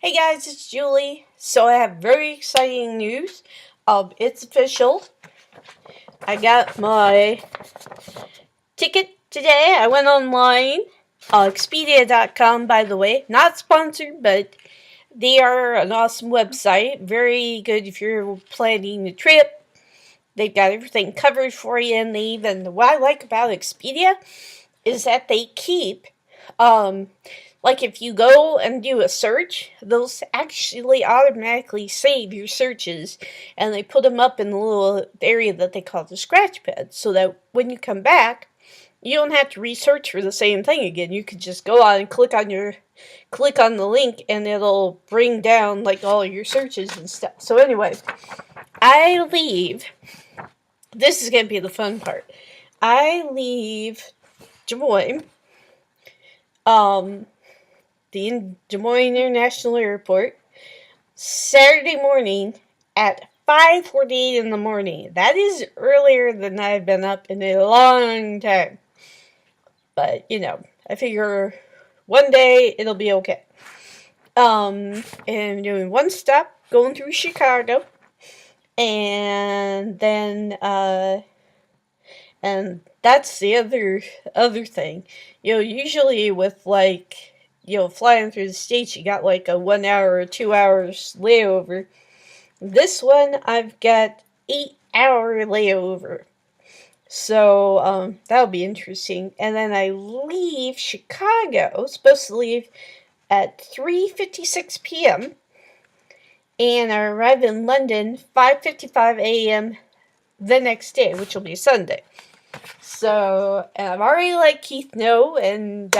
Hey guys, it's Julie. So I have very exciting news. It's official. I got my ticket today. I went online. Expedia.com, by the way. Not sponsored, but they are an awesome website. Very good if you're planning a trip. They've got everything covered for you, and what I like about Expedia is that they keep, like if you go and do a search, they'll actually automatically save your searches, and they put them up in the little area that they call the scratch pad, so that when you come back, you don't have to research for the same thing again. You could just go on and click on the link, and it'll bring down like all your searches and stuff. So anyway, I leave. This is gonna be the fun part. I leave Des Moines, the Des Moines International Airport, Saturday morning at 5:48 in the morning. That is earlier than I've been up in a long time. But, I figure one day it'll be okay. And I'm doing one stop, going through Chicago, and then, and that's the other thing. Usually with flying through the States, you got like a 1 hour or 2 hours layover. This one, I've got 8-hour layover. So, that'll be interesting. And then I leave Chicago, supposed to leave at 3:56 p.m. and I arrive in London 5:55 a.m. the next day, which will be Sunday. So, I've already let Keith know, and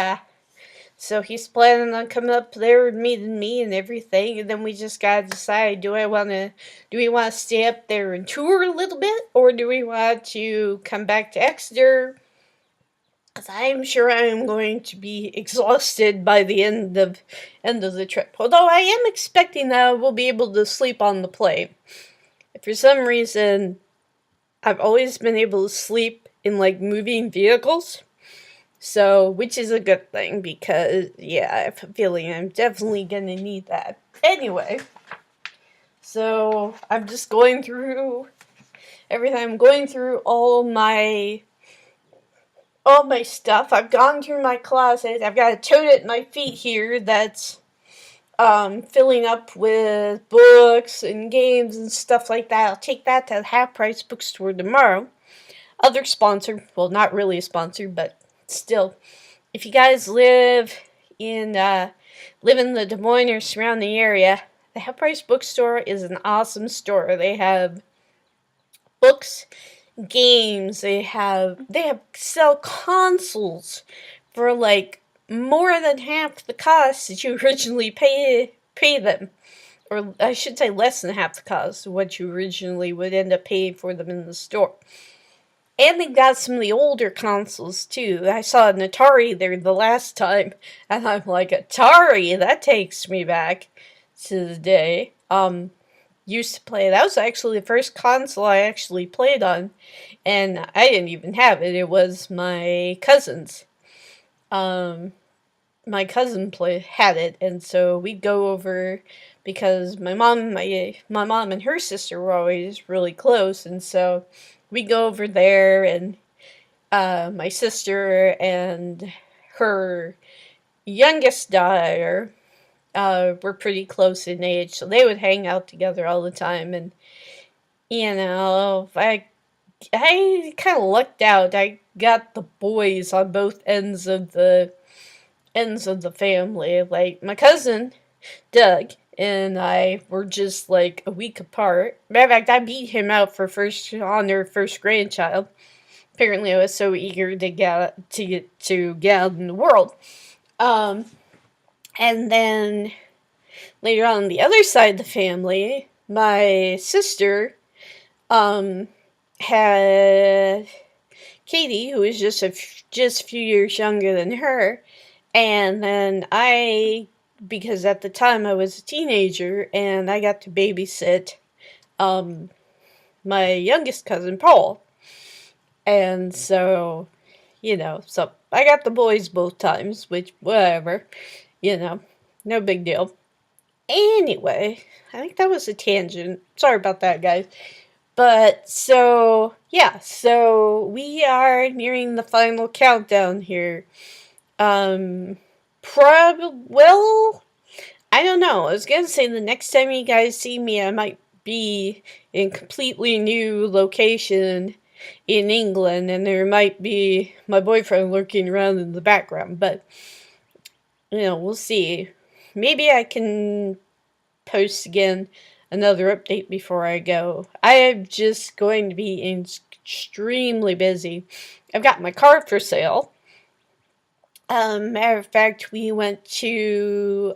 so he's planning on coming up there and meeting me and everything, and then we just gotta decide, do we want to stay up there and tour a little bit, or do we want to come back to Exeter? Because I'm sure I'm going to be exhausted by the end of the trip. Although I am expecting that I will be able to sleep on the plane. For some reason, I've always been able to sleep in like moving vehicles. So, which is a good thing because, yeah, I have a feeling I'm definitely gonna need that. Anyway, so I'm just going through everything. I'm going through all my stuff. I've gone through my closet. I've got a tote at my feet here that's filling up with books and games and stuff like that. I'll take that to the Half Price Bookstore tomorrow. Other sponsor, well, not really a sponsor, but still, if you guys live in the Des Moines or surrounding area, the Half Price Bookstore is an awesome store. They have books, games. They sell consoles for like more than half the cost that you originally pay them. Or I should say less than half the cost of what you originally would end up paying for them in the store. And they've got some of the older consoles, too. I saw an Atari there the last time, and I'm like, Atari? That takes me back to the day. Used to play. That was actually the first console I actually played on, and I didn't even have it. It was my cousin's. My cousin had it, and so we'd go over because my mom and her sister were always really close, and so we go over there, and my sister and her youngest daughter were pretty close in age, so they would hang out together all the time. And I kind of lucked out. I got the boys on both ends of the family. Like my cousin Doug and I were just like a week apart. Matter of fact, I beat him out on their first grandchild. Apparently, I was so eager to get out in the world. And then later on the other side of the family, my sister had Katie, who was just a few years younger than her, and then because at the time I was a teenager, and I got to babysit my youngest cousin, Paul. And so, so I got the boys both times, which, whatever, no big deal. Anyway, I think that was a tangent. Sorry about that, guys. But so yeah, so we are nearing the final countdown here. Probably, well, I don't know. I was gonna say the next time you guys see me, I might be in a completely new location in England, and there might be my boyfriend lurking around in the background. But we'll see. Maybe I can post again another update before I go. I am just going to be extremely busy. I've got my car for sale. Matter of fact, we went to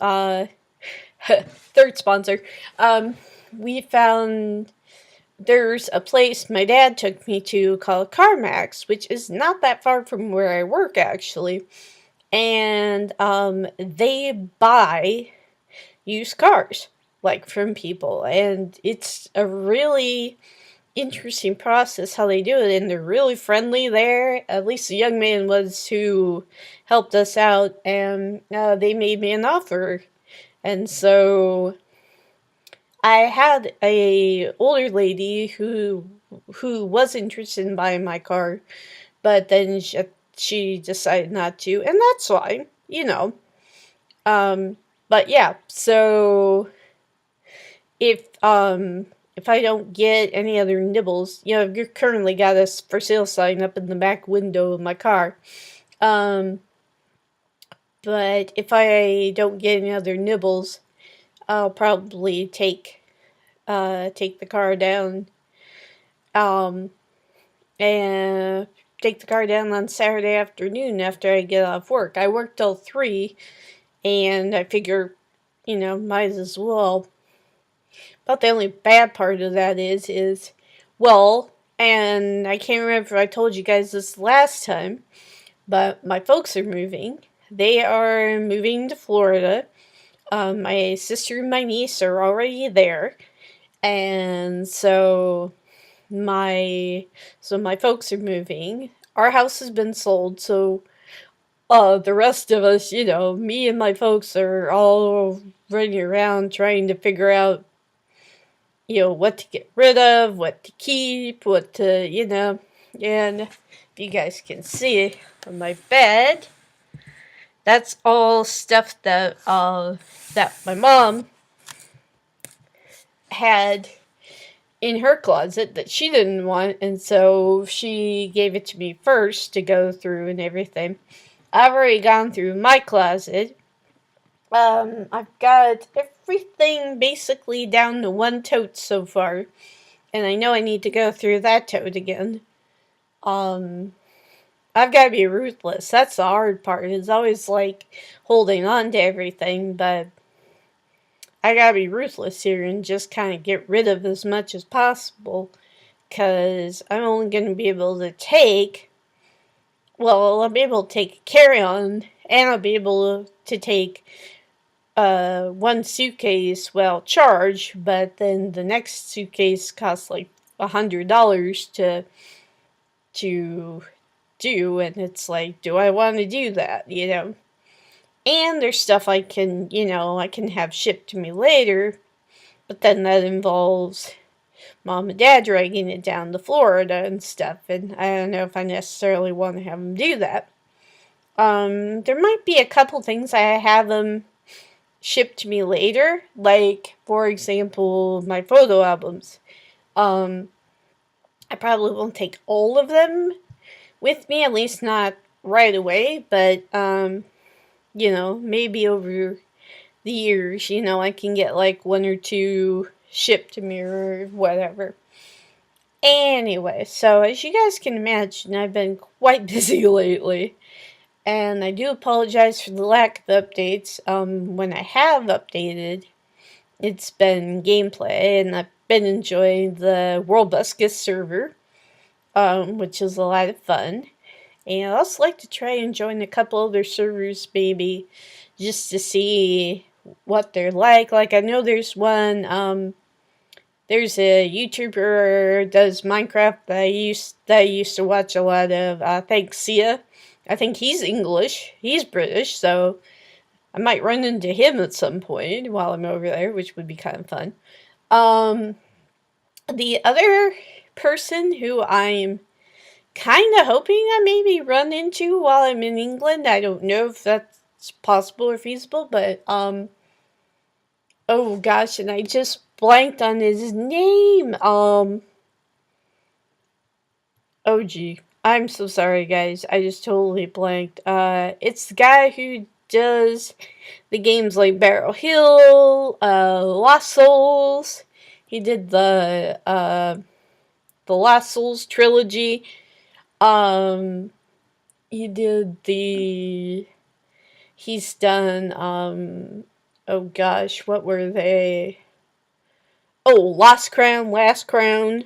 third sponsor. We found there's a place my dad took me to called CarMax, which is not that far from where I work actually, and they buy used cars like from people, and it's a really interesting process how they do it, and they're really friendly there. At least the young man was who helped us out, and they made me an offer. And so I had a older lady who was interested in buying my car, but then she decided not to, and that's fine, but yeah, so if I don't get any other nibbles, you've currently got a for sale sign up in the back window of my car. But if I don't get any other nibbles, I'll probably take the car down, and take the car down on Saturday afternoon after I get off work. I work till 3, and I figure, might as well. But the only bad part of that is, well, and I can't remember if I told you guys this last time, but my folks are moving. They are moving to Florida. My sister and my niece are already there, and so my folks are moving. Our house has been sold, so the rest of us, me and my folks are all running around trying to figure out, what to get rid of, what to keep, what to, and if you guys can see on my bed, that's all stuff that my mom had in her closet that she didn't want, and so she gave it to me first to go through and everything. I've already gone through my closet. I've got everything basically down to one tote so far, and I know I need to go through that tote again. I've got to be ruthless. That's the hard part. It's always like holding on to everything, but I gotta be ruthless here and just kind of get rid of as much as possible, because I'm only going to be able to take, well, I'll be able to take a carry-on, and I'll be able to take one suitcase, well, charge, but then the next suitcase costs like $100 to do, and it's like, do I want to do that, And there's stuff I can have shipped to me later, but then that involves Mom and Dad dragging it down to Florida and stuff, and I don't know if I necessarily want to have them do that. There might be a couple things I have them shipped to me later, like, for example, my photo albums. I probably won't take all of them with me, at least not right away, but, maybe over the years, I can get like 1 or 2 shipped to me or whatever. Anyway, so as you guys can imagine, I've been quite busy lately, and I do apologize for the lack of updates. When I have updated, it's been gameplay, and I've been enjoying the World Buscus server, which is a lot of fun. And I'd also like to try and join a couple other servers, maybe, just to see what they're like. Like, I know there's one, there's a YouTuber who does Minecraft that I used to watch a lot of, thanks Sia. I think he's English, he's British, so I might run into him at some point while I'm over there, which would be kind of fun. Um, the other person who I'm kind of hoping I maybe run into while I'm in England, I don't know if that's possible or feasible, but oh gosh, and I just blanked on his name. Oh gee, I'm so sorry, guys. I just totally blanked. It's the guy who does the games like Barrel Hill, Lost Souls. He did the Lost Souls trilogy. Um, he did the. He's done. Oh gosh, what were they? Oh, Lost Crown, Last Crown.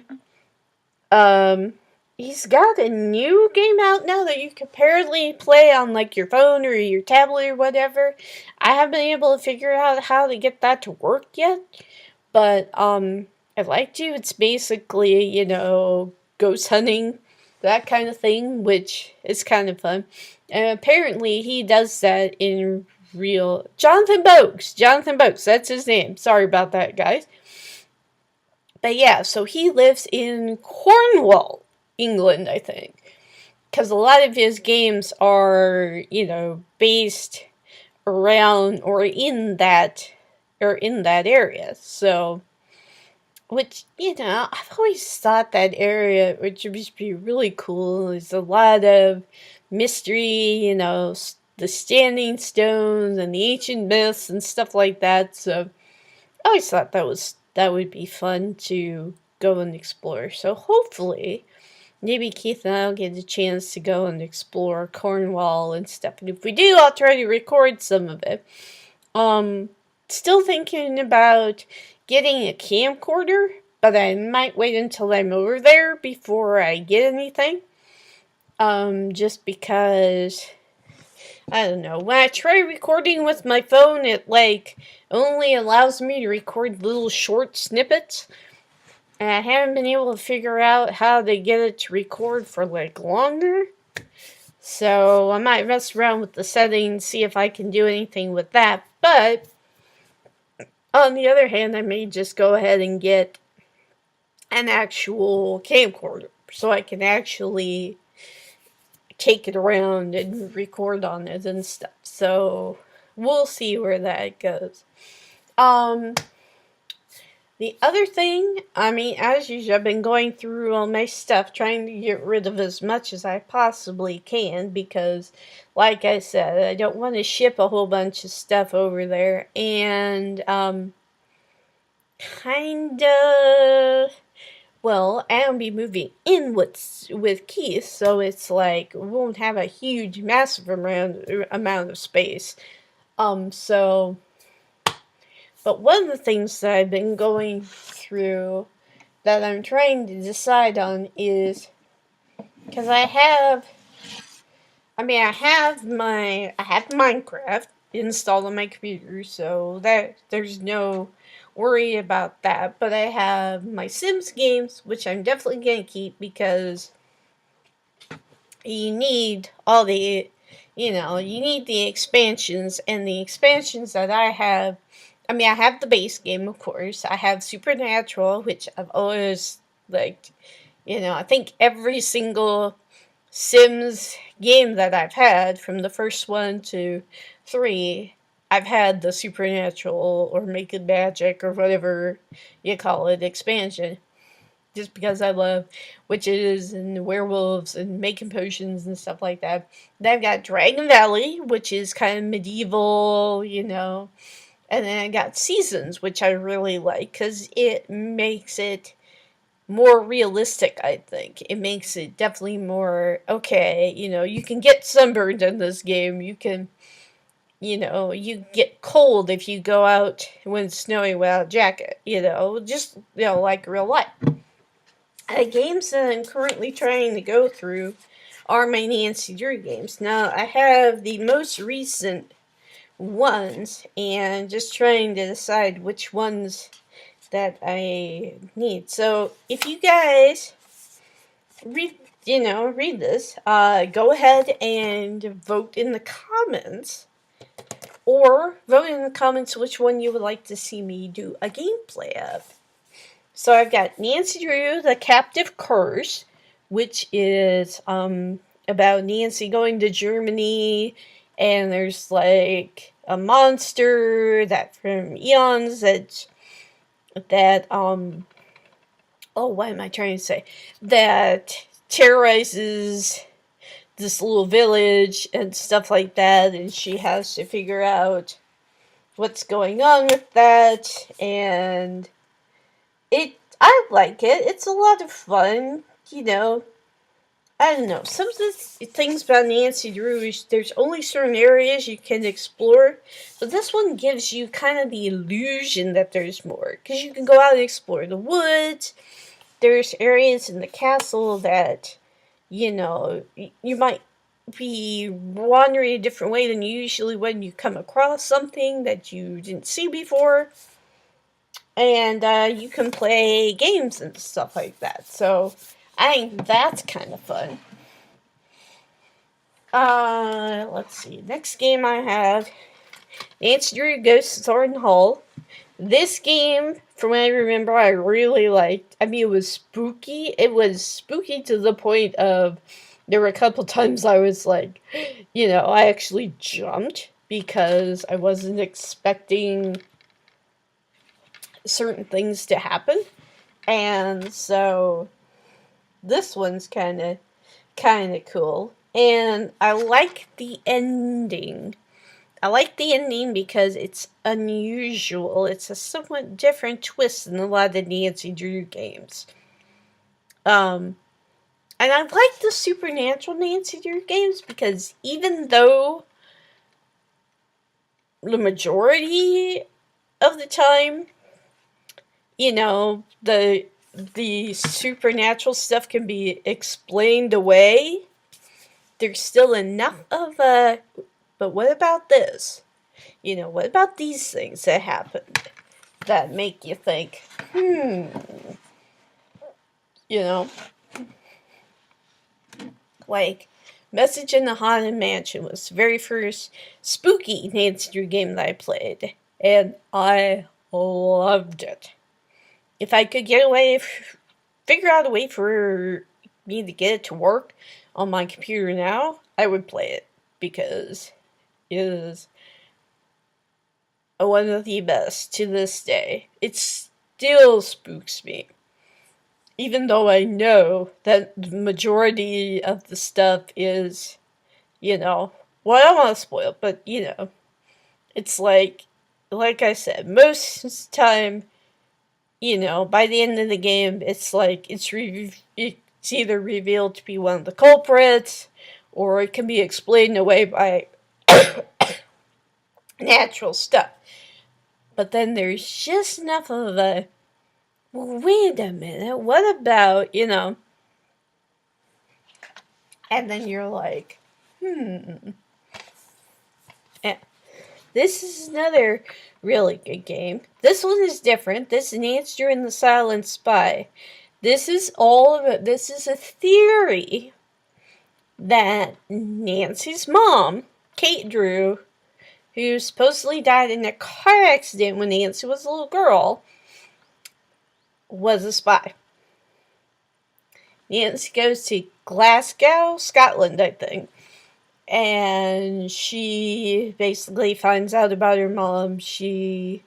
Um, he's got a new game out now that you can apparently play on like your phone or your tablet or whatever. I haven't been able to figure out how to get that to work yet, but I'd like to. It's basically, ghost hunting, that kind of thing, which is kind of fun. And apparently he does that in real Jonathan Boakes, that's his name. Sorry about that, guys. But yeah, so he lives in Cornwall, England, I think. Because a lot of his games are, based around or in that area. So, which, I've always thought that area would just be really cool. There's a lot of mystery, the standing stones and the ancient myths and stuff like that. So, I always thought that would be fun to go and explore. So hopefully, maybe Keith and I'll get a chance to go and explore Cornwall and stuff. And if we do, I'll try to record some of it. Still thinking about getting a camcorder, but I might wait until I'm over there before I get anything. Just because I don't know. When I try recording with my phone, it only allows me to record little short snippets. And I haven't been able to figure out how to get it to record for longer. So I might mess around with the settings, see if I can do anything with that. But on the other hand, I may just go ahead and get an actual camcorder so I can actually take it around and record on it and stuff. So we'll see where that goes. The other thing, as usual, I've been going through all my stuff, trying to get rid of as much as I possibly can, because, like I said, I don't want to ship a whole bunch of stuff over there, and, well, I'll be moving in with Keith, so it's we won't have a huge, massive amount of space, but one of the things that I've been going through that I'm trying to decide on is, because I have Minecraft installed on my computer, so that there's no worry about that. But I have my Sims games, which I'm definitely gonna keep because you need all the, you need the expansions, and the expansions that I have. I have the base game, of course. I have Supernatural, which I've always liked. I think every single Sims game that I've had, from the first one to 3, I've had the Supernatural or Make It Magic or whatever you call it expansion. Just because I love witches and werewolves and making potions and stuff like that. Then I've got Dragon Valley, which is kind of medieval, And then I got Seasons, which I really like because it makes it more realistic, I think. It makes it definitely more, okay, you can get sunburned in this game. You can, you get cold if you go out when it's snowing without a jacket, just, like real life. The games that I'm currently trying to go through are my Nancy Drew games. Now, I have the most recent ones, and just trying to decide which ones that I need. So, if you guys read this, go ahead and vote in the comments or vote in the comments which one you would like to see me do a gameplay of. So I've got Nancy Drew, The Captive Curse, which is about Nancy going to Germany, and there's like a monster that from eons that what am I trying to say? That terrorizes this little village and stuff like that, and she has to figure out what's going on with that, and I like it. It's a lot of fun, I don't know. Some of the things about Nancy Drew is there's only certain areas you can explore, but this one gives you kind of the illusion that there's more, because you can go out and explore the woods. There's areas in the castle that, you might be wandering a different way than usually when you come across something that you didn't see before. And you can play games and stuff like that. So I think that's kind of fun. Let's see. Next game I have, Nancy Drew Ghosts of Thornton Hall. This game, from what I remember, I really liked. I mean, it was spooky. It was spooky to the point of there were a couple times I was like, I actually jumped because I wasn't expecting certain things to happen. And so this one's kind of cool. And I like the ending. I like the ending because it's unusual. It's a somewhat different twist than a lot of the Nancy Drew games. And I like the supernatural Nancy Drew games because even though the majority of the time, the supernatural stuff can be explained away, there's still enough of a, but what about this? What about these things that happen that make you think, like Message in the Haunted Mansion was the very first spooky Nancy Drew game that I played, and I loved it. If I could figure out a way for me to get it to work on my computer now, I would play it, because it is one of the best to this day. It still spooks me. Even though I know that the majority of the stuff is, I don't want to spoil, but, it's like I said, most of the time, by the end of the game, it's like, it's either revealed to be one of the culprits, or it can be explained away by natural stuff. But then there's just enough of a, well, wait a minute, what about, and then you're like, Yeah. This is another really good game. This one is different. This is Nancy Drew and the Silent Spy. This is a theory that Nancy's mom, Kate Drew, who supposedly died in a car accident when Nancy was a little girl, was a spy. Nancy goes to Glasgow, Scotland, I think, and she basically finds out about her mom. She,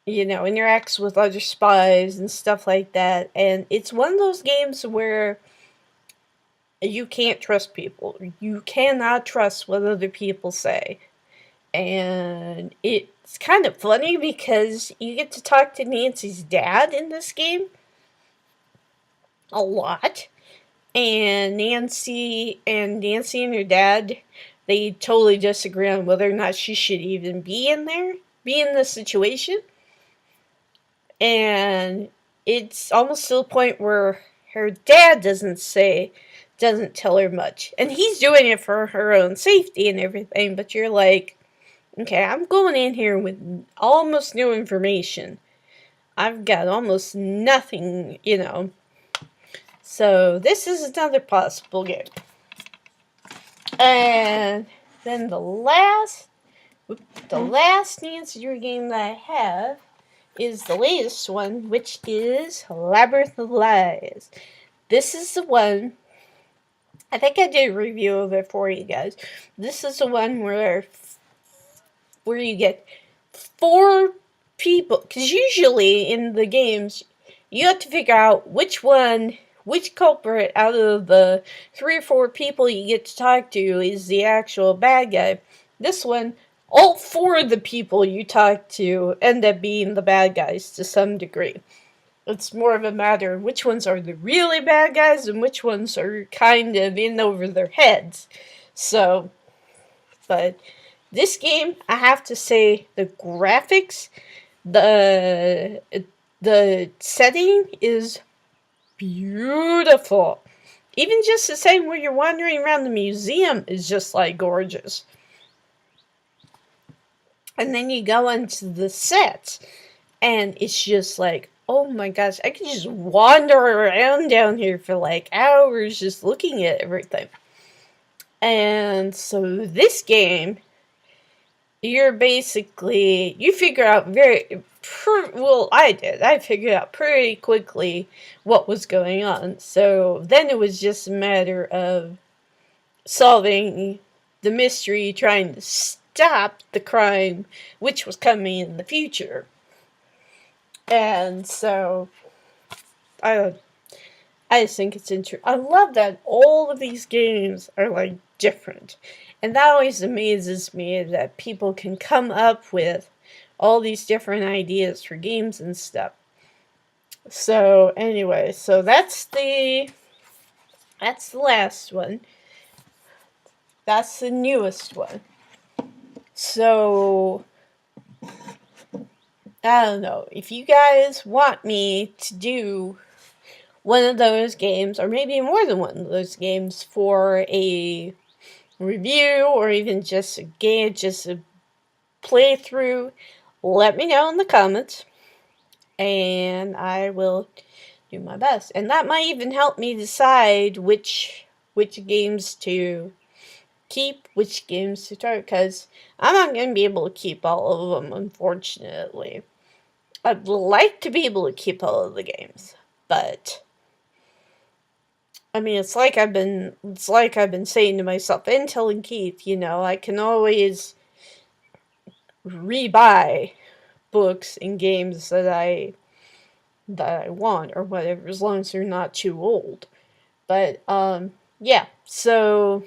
interacts with other spies and stuff like that, and it's one of those games where you can't trust people. You cannot trust what other people say. And it's kind of funny because you get to talk to Nancy's dad in this game a lot. And Nancy and her dad, they totally disagree on whether or not she should even be in this situation. And it's almost to the point where her dad doesn't tell her much. And he's doing it for her own safety and everything, but you're like, okay, I'm going in here with almost no information. I've got almost nothing, So this is another possible game. And then the last The last Nancy Drew game that I have is the latest one, which is Labyrinth of Lies. This is the one, I think I did a review of it for you guys. This is the one where you get 4 people, because usually in the games, you have to figure out which culprit out of the 3 or 4 people you get to talk to is the actual bad guy. This one, all 4 of the people you talk to end up being the bad guys to some degree. It's more of a matter of which ones are the really bad guys and which ones are kind of in over their heads. So, but this game, I have to say, the graphics, the setting is beautiful. Even just the same where you're wandering around the museum is just like gorgeous. And then you go into the sets, and it's just like, oh my gosh, I could just wander around down here for like hours just looking at everything. And so this game, you figure out I figured out pretty quickly what was going on. So then it was just a matter of solving the mystery, trying to stop the crime, which was coming in the future. And so, I just think it's interesting. I love that all of these games are like different. And that always amazes me that people can come up with all these different ideas for games and stuff. So anyway, so that's the last one. That's the newest one. So I don't know. If you guys want me to do one of those games, or maybe more than one of those games, for a review, or even just a game, just a playthrough, let me know in the comments, and I will do my best. And that might even help me decide which games to keep, which games to start, because I'm not going to be able to keep all of them, unfortunately. I'd like to be able to keep all of the games, but I mean, it's like I've been saying to myself and telling Keith, I can always rebuy books and games that I want or whatever, as long as they're not too old. But yeah, so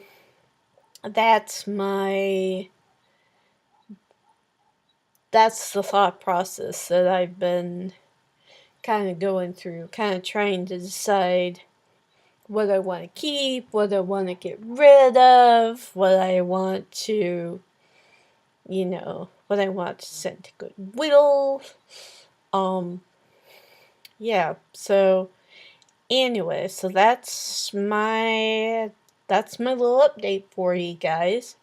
that's the thought process that I've been kind of going through, kind of trying to decide what I want to keep, what I want to get rid of, what I want to, what I want to send to Goodwill. Yeah, so anyway, so that's my little update for you guys.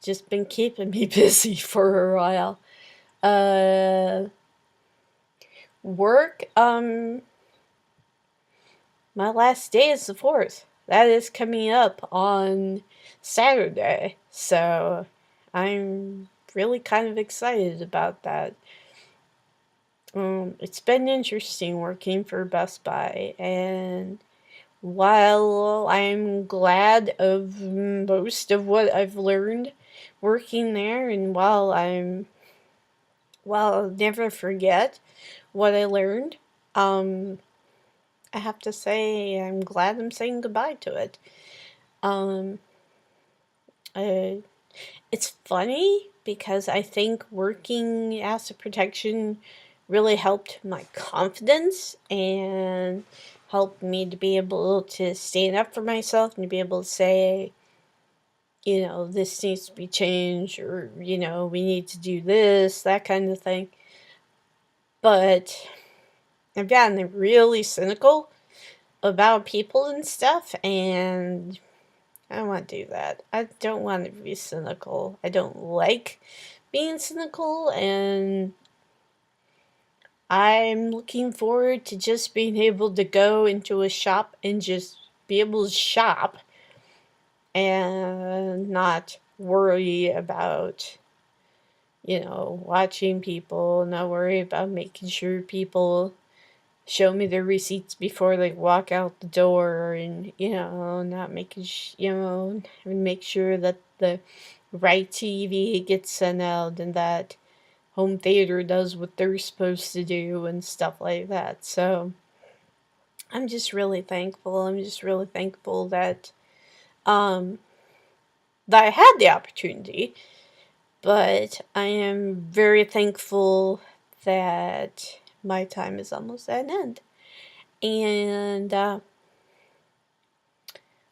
Just been keeping me busy for a while. Work, my last day is the 4th. That is coming up on Saturday. So I'm really kind of excited about that. It's been interesting working for Best Buy, and while I'm glad of most of what I've learned working there, and while I'll never forget what I learned, I have to say I'm glad I'm saying goodbye to it. It's funny because I think working asset protection really helped my confidence and helped me to be able to stand up for myself and to be able to say, this needs to be changed, or, we need to do this, that kind of thing. But I've gotten really cynical about people and stuff, and I don't want to do that. I don't want to be cynical. I don't like being cynical, and I'm looking forward to just being able to go into a shop and just be able to shop and not worry about, watching people, not worry about making sure people show me their receipts before they walk out the door, and, not making, make sure that the right TV gets sent out and that home theater does what they're supposed to do and stuff like that. So I'm just really thankful. I'm just really thankful um, that I had the opportunity, but I am very thankful that my time is almost at an end. And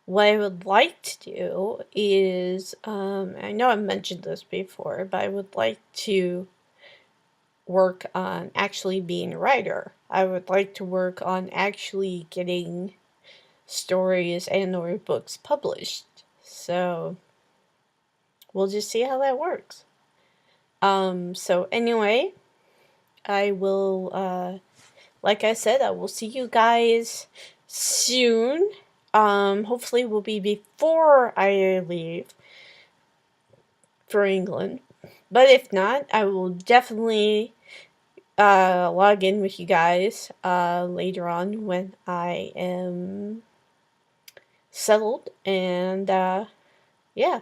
what I would like to do is, I know I've mentioned this before, but I would like to work on actually being a writer. I would like to work on actually getting stories and or books published. So we'll just see how that works. So anyway, I will, like I said, I will see you guys soon. Hopefully it will be before I leave for England. But if not, I will definitely log in with you guys later on when I am settled, and yeah,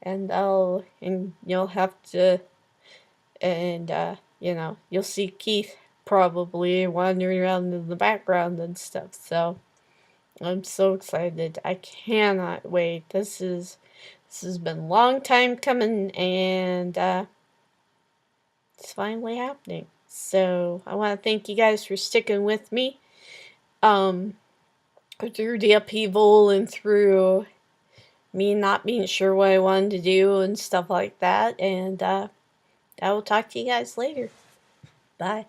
and you'll have to, and you'll see Keith probably wandering around in the background and stuff. So I'm so excited. I cannot wait. This has been a long time coming, and it's finally happening. So I want to thank you guys for sticking with me through the upheaval and through me not being sure what I wanted to do and stuff like that. And I will talk to you guys later. Bye.